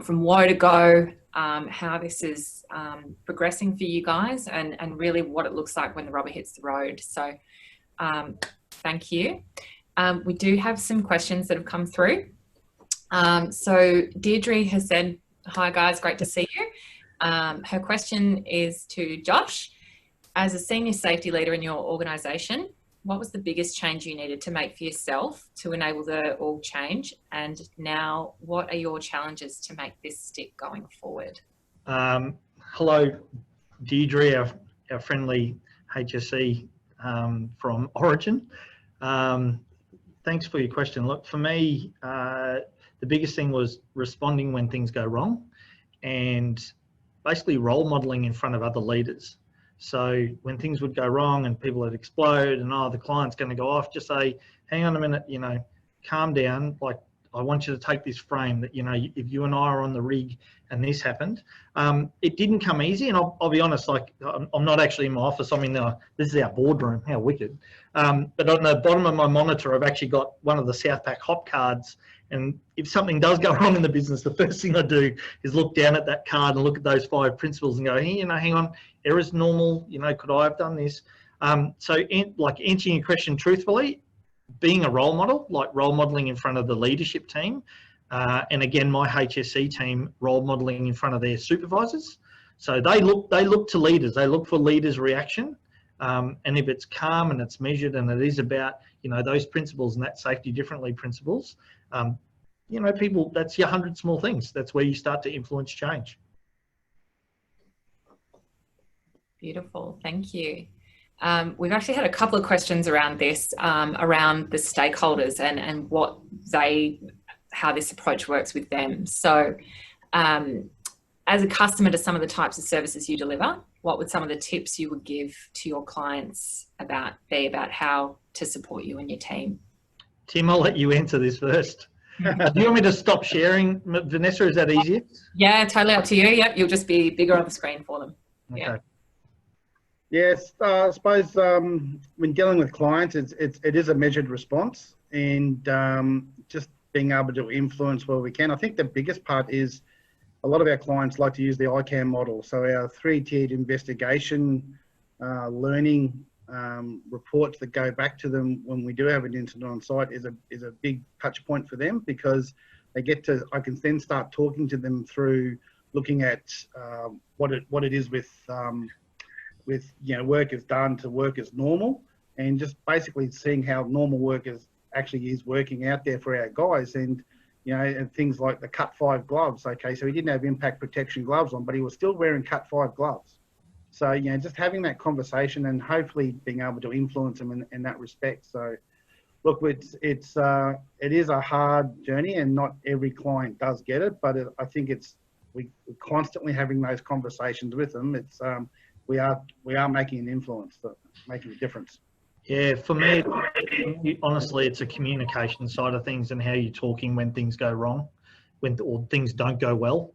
from woe to go, how this is progressing for you guys and really what it looks like when the rubber hits the road. So thank you. We do have some questions that have come through. So Deirdre has said, hi guys, great to see you. Her question is to Josh. As a senior safety leader in your organisation, what was the biggest change you needed to make for yourself to enable the org change? And now, what are your challenges to make this stick going forward? Hello, Deirdre, our friendly HSE from Origin. Thanks for your question. Look, for me, the biggest thing was responding when things go wrong and basically role modelling in front of other leaders. So when things would go wrong and people would explode and, the client's going to go off, just say, hang on a minute, calm down. Like, I want you to take this frame that, if you and I are on the rig and this happened, it didn't come easy. And I'll be honest, like, I'm not actually in my office. I'm in this is our boardroom. How wicked. But on the bottom of my monitor, I've actually got one of the Southpack HOP cards. And if something does go wrong in the business, the first thing I do is look down at that card and look at those 5 principles and go, hey, hang on, error's normal. Could I have done this? So answering your question truthfully, being a role model, like role modeling in front of the leadership team. And again, my HSE team role modeling in front of their supervisors. So they look to leaders. They look for leaders' reaction. And if it's calm and it's measured and it is about, those principles and that safety differently principles, people, that's your 100 small things. That's where you start to influence change. Beautiful. Thank you. We've actually had a couple of questions around this, around the stakeholders and how this approach works with them. So as a customer to some of the types of services you deliver, what would some of the tips you would give to your clients be about how to support you and your team? Tim, I'll let you answer this first. Do you want me to stop sharing, Vanessa? Is that easier? Yeah, totally up to you. Yep, you'll just be bigger on the screen for them. Okay. Yeah. Yes, I suppose when dealing with clients, it is a measured response, and just being able to influence where we can. I think the biggest part is a lot of our clients like to use the ICAM model. So our 3-tiered investigation, learning reports that go back to them when we do have an incident on site is a big touch point for them, because they I can then start talking to them through looking at what it is with work is done to work as normal, and just basically seeing how normal work actually is working out there for our guys. And and things like the Cut 5 gloves. Okay, so he didn't have impact protection gloves on, but he was still wearing Cut 5 gloves. So just having that conversation and hopefully being able to influence them in that respect. So look, it is a hard journey, and not every client does get it, but I think we're constantly having those conversations with them. We are making an influence, making a difference. Yeah, for me, honestly, it's a communication side of things and how you're talking when things go wrong, or things don't go well.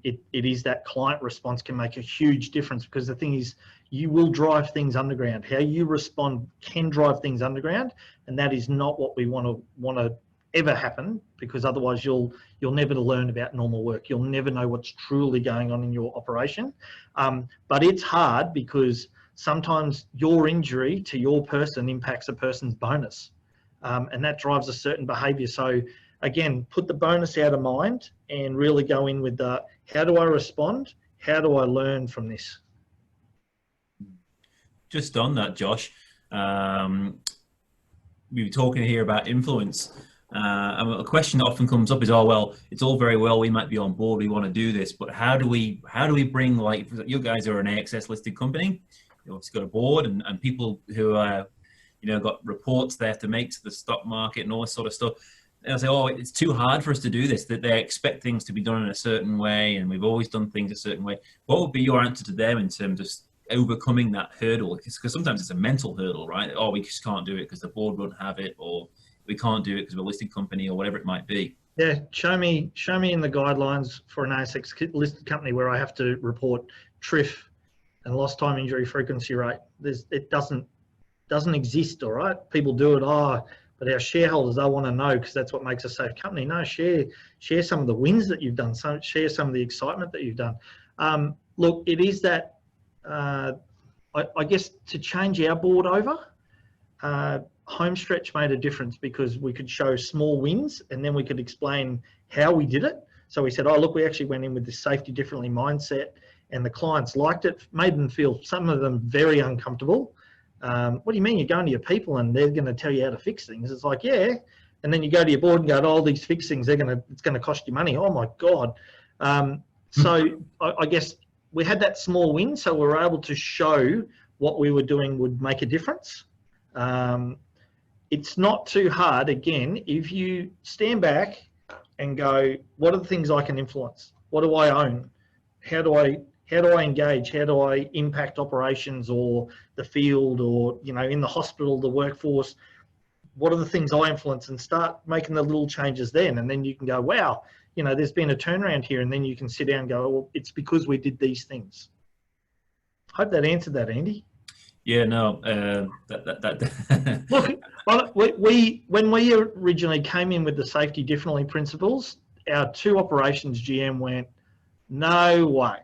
It is that client response can make a huge difference, because the thing is, you will drive things underground. How you respond can drive things underground, and that is not what we want to ever happen, because otherwise you'll never learn about normal work. You'll never know what's truly going on in your operation. But it's hard because sometimes your injury to your person impacts a person's bonus, and that drives a certain behaviour. So again, put the bonus out of mind and really go in with the, how do I respond? How do I learn from this? Just on that, Josh, we were talking here about influence. And a question that often comes up is, oh, well, it's all very well, we might be on board, we want to do this, but how do we bring, like, you guys are an AXS listed company, you obviously got a board and people who are, you know, got reports they have to make to the stock market and all this sort of stuff. They'll say, oh, it's too hard for us to do this, that they expect things to be done in a certain way, and we've always done things a certain way. What would be your answer to them in terms of overcoming that hurdle? Because sometimes it's a mental hurdle, right? Oh, we just can't do it because the board won't have it, or we can't do it because we're a listed company, or whatever it might be. Yeah, show me in the guidelines for an ASX listed company where I have to report TRIF and lost time injury frequency rate. It doesn't exist, all right? People do it, but our shareholders, they want to know because that's what makes a safe company. No, share some of the wins that you've done, share some of the excitement that you've done. Look, it is that, I guess, to change our board over, Homestretch made a difference because we could show small wins and then we could explain how we did it. So we said, oh, look, we actually went in with this safety differently mindset, and the clients liked it, made them feel, some of them, very uncomfortable. What do you mean you're going to your people and they're going to tell you how to fix things? It's like, yeah. And then you go to your board and go, oh, these fix things, it's going to cost you money. Oh my God. So I guess we had that small win, so we were able to show what we were doing would make a difference. It's not too hard. Again, if you stand back and go, what are the things I can influence? What do I own? How do I engage? How do I impact operations or the field, or, you know, in the hospital, the workforce? What are the things I influence, and start making the little changes then. And then you can go, wow, you know, there's been a turnaround here. And then you can sit down and go, well, it's because we did these things. Hope that answered that, Andy. Yeah, no, Look, when we originally came in with the safety differently principles, our 2 operations GM went, no way.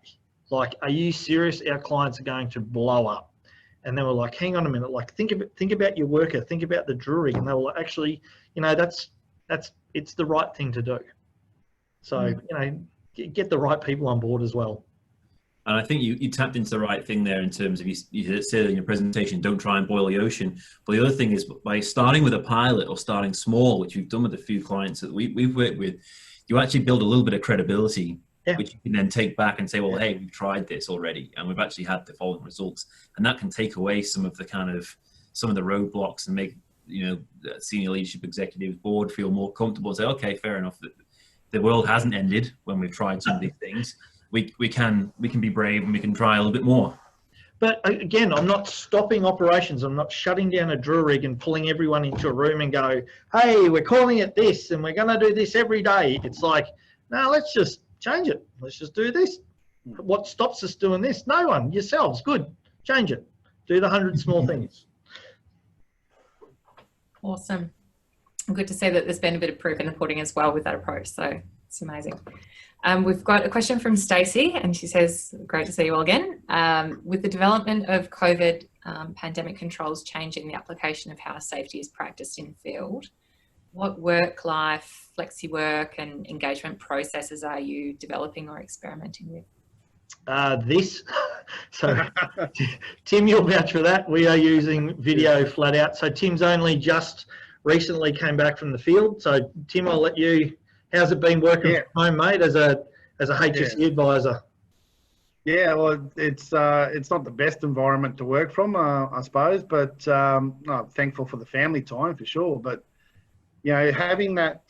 Like, are you serious? Our clients are going to blow up. And they were like, hang on a minute, like, think about your worker, think about the drill rig. And they were like, actually, you know, it's the right thing to do. So, you know, get the right people on board as well. And I think you tapped into the right thing there in terms of, you said in your presentation, don't try and boil the ocean. But the other thing is, by starting with a pilot or starting small, which we've done with a few clients that we've worked with, you actually build a little bit of credibility, which you can then take back and say, well, hey, we've tried this already and we've actually had the following results. And that can take away some of the roadblocks and make, you know, the senior leadership executives board feel more comfortable and say, okay, fair enough, the world hasn't ended when we've tried some of these things. We can be brave and we can try a little bit more. But again, I'm not stopping operations. I'm not shutting down a drill rig and pulling everyone into a room and go, hey, we're calling it this and we're going to do this every day. It's like, no, let's just change it. Let's just do this. What stops us doing this? No one. Yourselves. Good. Change it. Do the 100 small things. Awesome. Good to see that there's been a bit of proof in the pudding as well with that approach. So it's amazing. We've got a question from Stacey, and she says, great to see you all again. With the development of COVID pandemic controls changing the application of how safety is practiced in field, what work-life, flexi-work and engagement processes are you developing or experimenting with? So Tim, you'll vouch for that. We are using video flat out. So Tim's only just recently came back from the field. So Tim, I'll let you, how's it been working from home, mate, as a HSE advisor? Yeah, well, it's not the best environment to work from, I suppose, but I'm thankful for the family time for sure. But you know, having that,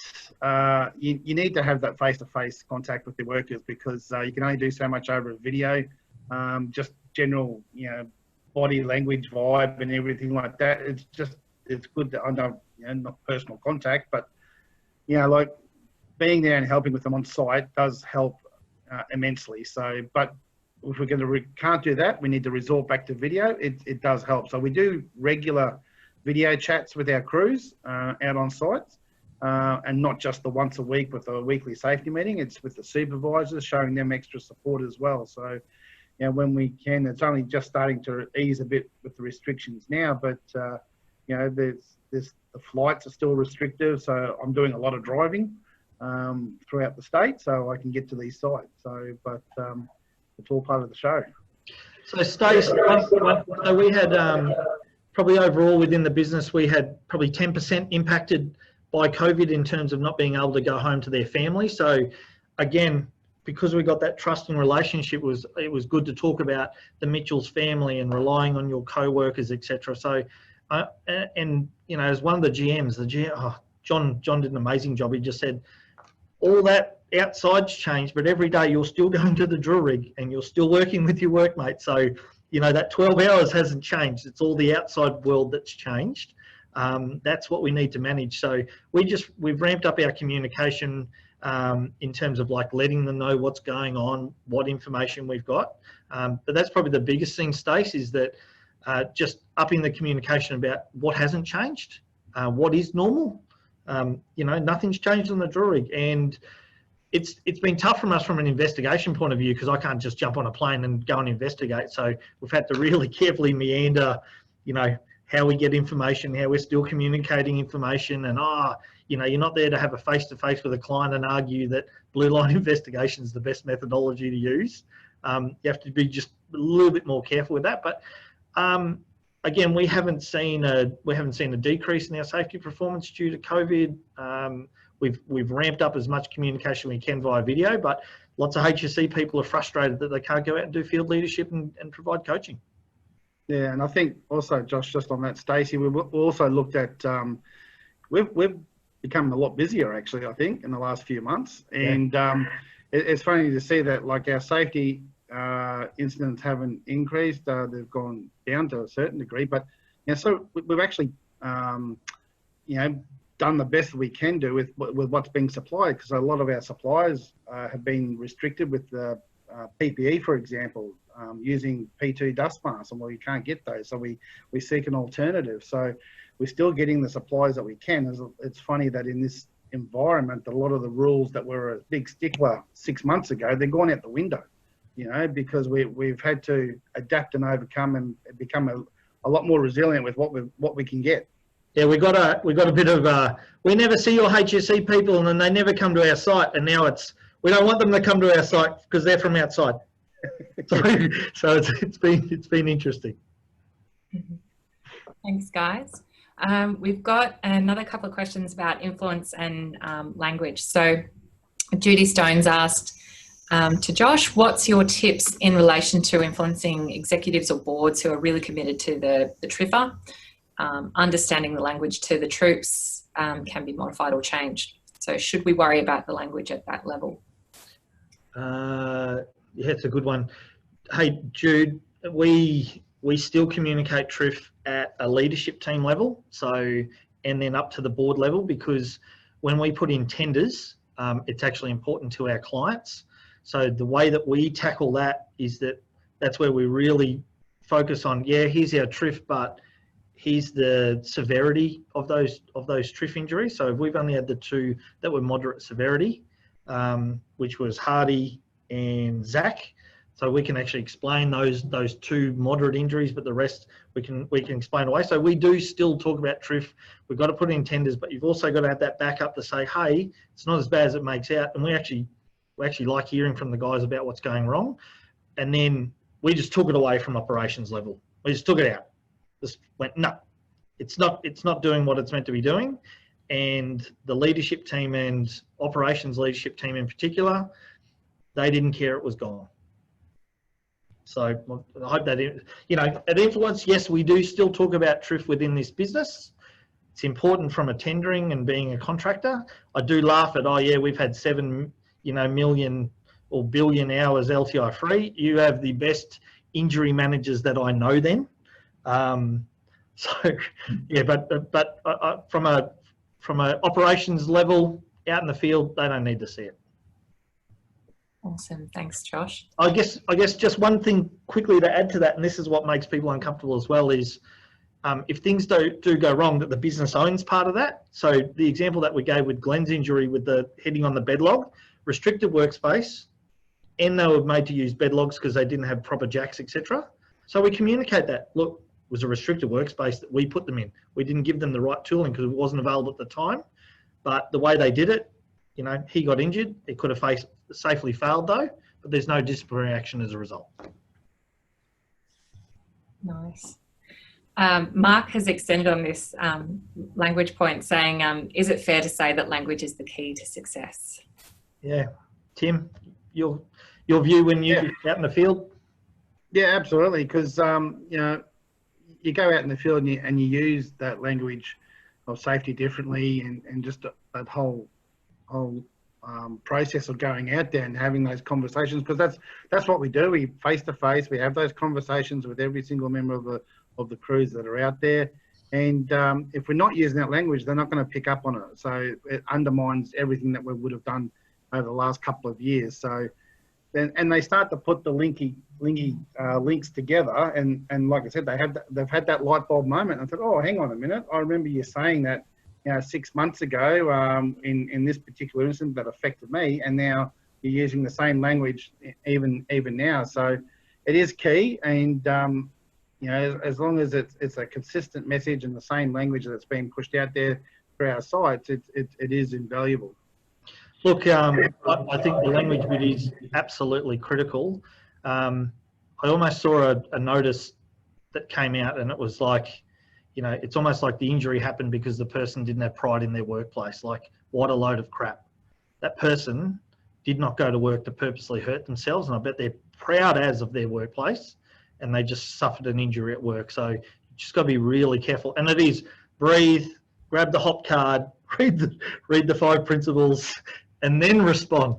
you need to have that face-to-face contact with your workers, because you can only do so much over a video. Just general, you know, body language, vibe, and everything like that. It's good to, I know, you know, not personal contact, but you know, like being there and helping with them on site does help immensely. So, but if we're going to can't do that, we need to resort back to video. It does help. So we do regular video chats with our crews out on sites, and not just the once a week with a weekly safety meeting. It's with the supervisors, showing them extra support as well. So, you know, when we can, it's only just starting to ease a bit with the restrictions now, but you know, there's the flights are still restrictive, so I'm doing a lot of driving throughout the state so I can get to these sites. So, but it's all part of the show. So, Stace, so we had probably overall within the business, we had probably 10% impacted by COVID in terms of not being able to go home to their family. So, again, because we got that trusting relationship, it was good to talk about the Mitchell's family and relying on your co-workers, etc. So, and you know, as one of the GMs, John did an amazing job. He just said, all that outside's changed, but every day you're still going to the drill rig and you're still working with your workmates. So, you know, that 12 hours hasn't changed. It's all the outside world that's changed. That's what we need to manage. So we've ramped up our communication in terms of like letting them know what's going on, what information we've got. But that's probably the biggest thing, Stace, is that just upping the communication about what hasn't changed, what is normal. You know, nothing's changed on the drill rig, and it's been tough from us from an investigation point of view, because I can't just jump on a plane and go and investigate. So we've had to really carefully meander, you know, how we get information, how we're still communicating information, and you know, you're not there to have a face-to-face with a client and argue that blue line investigation is the best methodology to use. You have to be just a little bit more careful with that. But again, we haven't seen a decrease in our safety performance due to COVID. We've ramped up as much communication we can via video, but lots of HSE people are frustrated that they can't go out and do field leadership and provide coaching. Yeah, and I think also, Josh, just on that, Stacey, we've also looked at, we've become a lot busier actually, I think, in the last few months. And it's funny to see that, like, our safety incidents haven't increased, they've gone down to a certain degree, but you know, so we've actually, you know, done the best we can do with what's being supplied, because a lot of our suppliers have been restricted with the PPE, for example, using P2 dust masks, and we can't get those, so we seek an alternative. So we're still getting the supplies that we can. It's funny that in this environment, a lot of the rules that were a big stickler 6 months ago, they're gone out the window, you know, because we've had to adapt and overcome and become a lot more resilient with what we can get. Yeah, we got a bit of we never see your HSE people, and then they never come to our site, and now we don't want them to come to our site because they're from outside. So it's been interesting. Thanks, guys. We've got another couple of questions about influence and language. So Judy Stone's asked to Josh, what's your tips in relation to influencing executives or boards who are really committed to the TRIFA? Understanding the language to the troops can be modified or changed. So should we worry about the language at that level? Yeah, it's a good one. Hey, Jude, we still communicate TRIF at a leadership team level, so, and then up to the board level, because when we put in tenders, it's actually important to our clients. So the way that we tackle that is that's where we really focus on, yeah, here's our TRIF, but here's the severity of those TRIF injuries. So we've only had the two that were moderate severity, which was Hardy and Zach. So we can actually explain those two moderate injuries, but the rest we can explain away. So we do still talk about TRIF. We've got to put in tenders, but you've also got to have that backup to say, hey, it's not as bad as it makes out. And we actually like hearing from the guys about what's going wrong. And then we just took it away from operations level. We just took it out. Just went, no, it's not doing what it's meant to be doing. And the leadership team and operations leadership team in particular, they didn't care it was gone. So I hope that, you know, at Influence, yes, we do still talk about TRIF within this business. It's important from a tendering and being a contractor. I do laugh at, oh yeah, we've had 7, million or billion hours LTI free. You have the best injury managers that I know then. So yeah, but from a operations level out in the field, they don't need to see it. Awesome, thanks, Josh. I guess just one thing quickly to add to that, and this is what makes people uncomfortable as well, is if things do go wrong, that the business owns part of that. So the example that we gave with Glenn's injury with the heading on the bed log, restricted workspace, and they were made to use bed logs because they didn't have proper jacks, etc. So we communicate that, look, it was a restricted workspace that we put them in. We didn't give them the right tooling because it wasn't available at the time. But the way they did it, you know, he got injured. It could have safely failed though, but there's no disciplinary action as a result. Nice. Mark has extended on this language point, saying, is it fair to say that language is the key to success? Yeah. Tim, your view when you're out in the field? Yeah, absolutely. Because, you know, you go out in the field and you use that language of safety differently, and just that whole process of going out there and having those conversations, because that's what we do. We face to face. We have those conversations with every single member of the crews that are out there. And if we're not using that language, they're not going to pick up on it. So it undermines everything that we would have done over the last couple of years. So then, and they start to put the links together, and like I said, they've had that light bulb moment. I thought, oh, hang on a minute, I remember you saying that, you know, 6 months ago in this particular incident that affected me, and now you're using the same language even now. So it is key, and you know, as long as it's a consistent message and the same language that's being pushed out there through our sites, it is invaluable. Look, I think the language bit is absolutely critical. I almost saw a notice that came out, and it was like, you know, it's almost like the injury happened because the person didn't have pride in their workplace. Like, what a load of crap. That person did not go to work to purposely hurt themselves, and I bet they're proud as of their workplace, and they just suffered an injury at work. So you just got to be really careful. And it is breathe, grab the hop card, read the 5 principles, and then respond.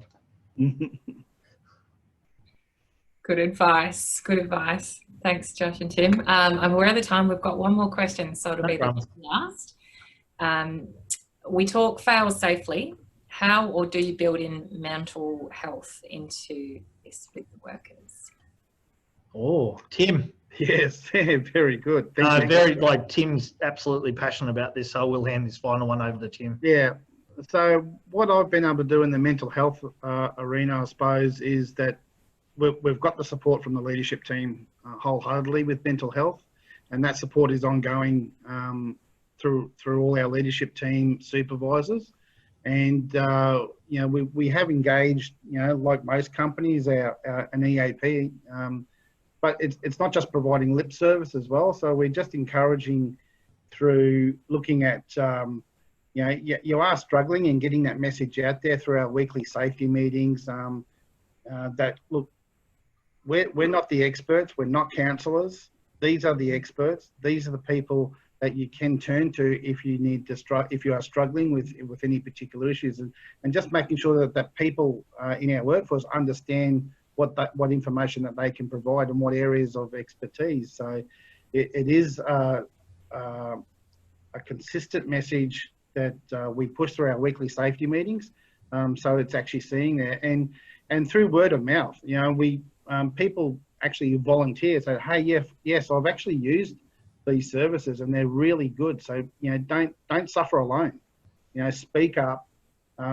Good advice. Good advice. Thanks, Josh and Tim. I'm aware of the time. We've got one more question, so it'll be the last. We talk fail safely. How or do you build in mental health into this with the workers? Oh, Tim. Yes, very good. Tim's absolutely passionate about this, so we'll hand this final one over to Tim. Yeah. So what I've been able to do in the mental health arena, I suppose, is that we've got the support from the leadership team wholeheartedly with mental health, and that support is ongoing through all our leadership team supervisors. And you know, we have engaged, you know, like most companies, an EAP, but it's not just providing lip service as well. So we're just encouraging through looking at you know, you are struggling and getting that message out there through our weekly safety meetings. That look, we're not the experts. We're not counsellors. These are the experts. These are the people that you can turn to if you need to if you are struggling with any particular issues, and just making sure that people in our workforce understand what information that they can provide and what areas of expertise. So it is a consistent message that we push through our weekly safety meetings. So it's actually seeing there, and through word of mouth, you know, people actually volunteer, say, hey, yes, I've actually used these services and they're really good. So, you know, don't suffer alone. You know, speak up,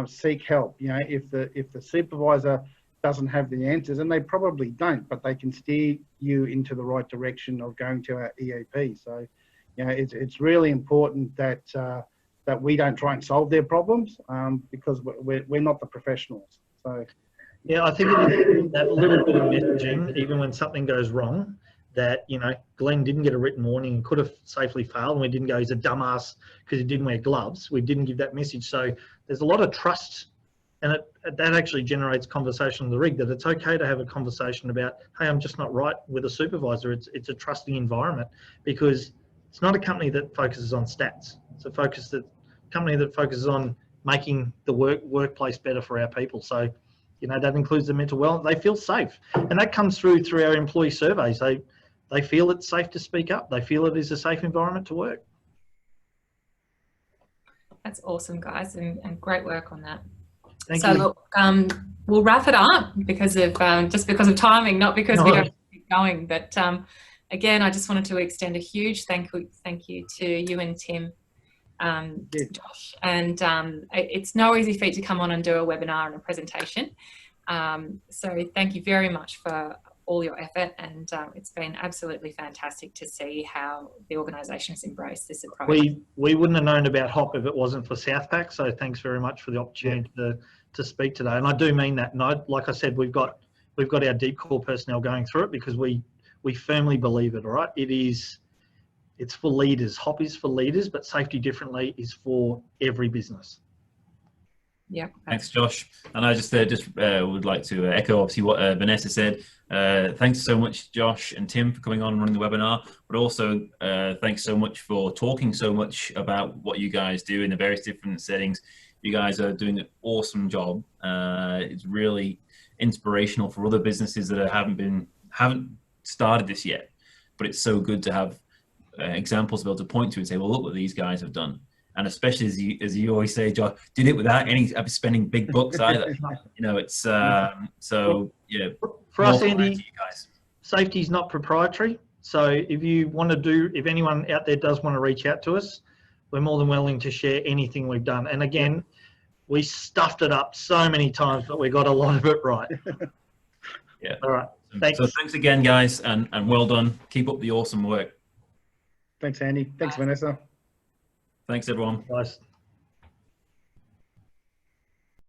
seek help. You know, if the supervisor doesn't have the answers, and they probably don't, but they can steer you into the right direction of going to our EAP. So, you know, it's really important that that we don't try and solve their problems because we're not the professionals. So, yeah, I think it is that little bit of messaging, even when something goes wrong, that, you know, Glenn didn't get a written warning and could have safely failed, and we didn't go, he's a dumbass because he didn't wear gloves. We didn't give that message. So there's a lot of trust, and that actually generates conversation on the rig, that it's okay to have a conversation about, hey, I'm just not right with a supervisor. It's a trusting environment, because it's not a company that focuses on stats. It's a company that focuses on making the workplace better for our people. So, you know, that includes the mental wellness. They feel safe, and that comes through our employee surveys. They feel it's safe to speak up. They feel it is a safe environment to work. That's awesome, guys, and great work on that. Thank you. Look, we'll wrap it up because of just because of timing, not because we don't keep going. But again, I just wanted to extend a huge thank you to you and Tim, Josh. And it's no easy feat to come on and do a webinar and a presentation. So thank you very much for all your effort, and it's been absolutely fantastic to see how the organisation has embraced this approach. We wouldn't have known about HOP if it wasn't for Southpack, so thanks very much for the opportunity to speak today. And I do mean that. And like I said, we've got our deep core personnel going through it because we firmly believe it. All right, it's for leaders. HOP is for leaders, but Safety Differently is for every business. Yeah. Thanks, Josh. And I just would like to echo obviously what Vanessa said. Thanks so much, Josh and Tim, for coming on and running the webinar, but also thanks so much for talking so much about what you guys do in the various different settings. You guys are doing an awesome job. It's really inspirational for other businesses that haven't started this yet, but it's so good to have examples to be able to point to and say, well, look what these guys have done. And especially as you always say, Josh, did it without any spending big bucks either. You know, it's so yeah. For us, Andy, safety is not proprietary. So if anyone out there does want to reach out to us, we're more than willing to share anything we've done. And again, we stuffed it up so many times, but we got a lot of it right. Yeah. All right. Thanks. So thanks again, guys, and well done. Keep up the awesome work. Thanks, Andy. Thanks, Vanessa. Thanks, everyone. Nice.